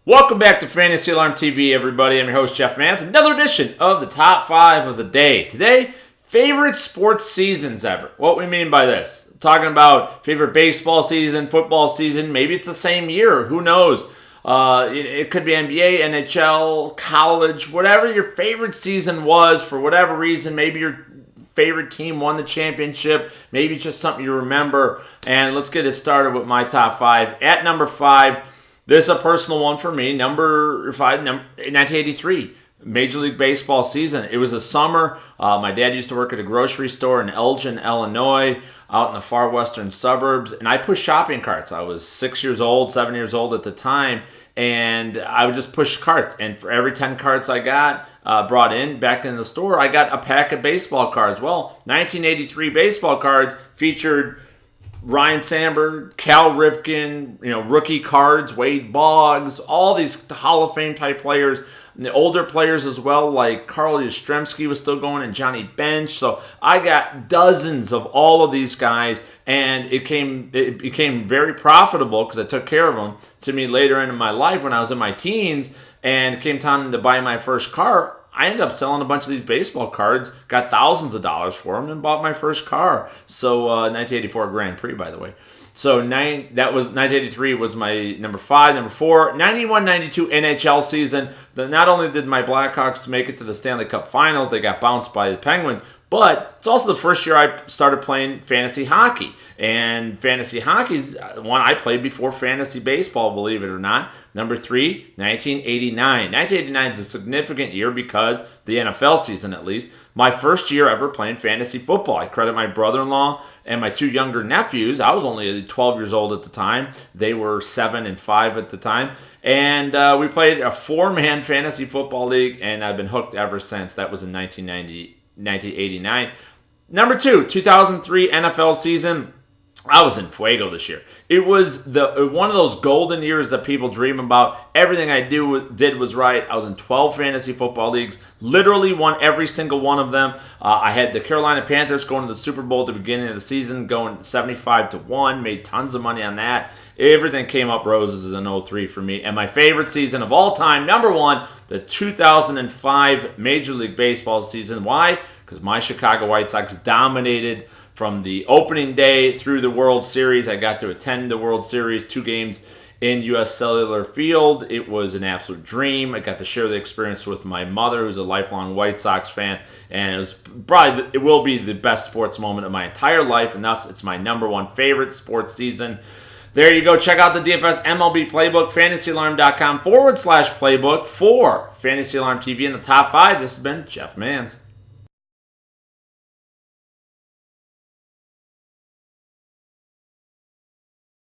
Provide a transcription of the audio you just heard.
Welcome back to Fantasy Alarm TV, everybody. I'm your host, Jeff Mans. Another edition of the Top 5 of the day. Today, favorite sports seasons ever. What we mean by this? Talking about favorite baseball season, football season. Maybe it's the same year. Who knows? It could be NBA, NHL, college, whatever your favorite season was for whatever reason. Maybe your favorite team won the championship. Maybe it's just something you remember. And let's get it started with my top 5. At number 5, this is a personal one for me. Number 5, 1983, Major League Baseball season. It was a summer. My dad used to work at a grocery store in Elgin, Illinois, out in the far western suburbs. And I pushed shopping carts. I was 7 years old at the time. And I would just push carts. And for every 10 carts I got brought in back in the store, I got a pack of baseball cards. Well, 1983 baseball cards featured Ryan Sandberg, Cal Ripken, rookie cards, Wade Boggs, all these Hall of Fame type players. And the older players as well, like Carl Yastrzemski was still going and Johnny Bench. So I got dozens of all of these guys, and it became very profitable because I took care of them to me later in my life when I was in my teens, and it came time to buy my first car. I ended up selling a bunch of these baseball cards, got thousands of dollars for them, and bought my first car. So 1984 Grand Prix, by the way. So 1983 was my number 5. Number 4, 91-92 NHL season. Not only did my Blackhawks make it to the Stanley Cup Finals, they got bounced by the Penguins, but it's also the first year I started playing fantasy hockey. And fantasy hockey is one I played before fantasy baseball, believe it or not. Number 3, 1989. 1989 is a significant year because the NFL season, at least, my first year ever playing fantasy football. I credit my brother-in-law and my 2 younger nephews. I was only 12 years old at the time. They were 7 and 5 at the time. And we played a 4-man fantasy football league, and I've been hooked ever since. That was in 1989. Number 2, 2003 NFL season. I was in fuego this year. It was one of those golden years that people dream about. Everything I did was right. I was in 12 fantasy football leagues. Literally won every single one of them. I had the Carolina Panthers going to the Super Bowl at the beginning of the season, going 75-1. Made tons of money on that. Everything came up roses in 03 for me. And my favorite season of all time, number 1, the 2005 Major League Baseball season. Why? Because my Chicago White Sox dominated from the opening day through the World Series. I got to attend the World Series, 2 games in U.S. Cellular Field. It was an absolute dream. I got to share the experience with my mother, who's a lifelong White Sox fan, and it will be the best sports moment of my entire life, and thus it's my number 1 favorite sports season. There you go. Check out the DFS MLB Playbook, fantasyalarm.com/playbook for Fantasy Alarm TV in the top 5. This has been Jeff Mans.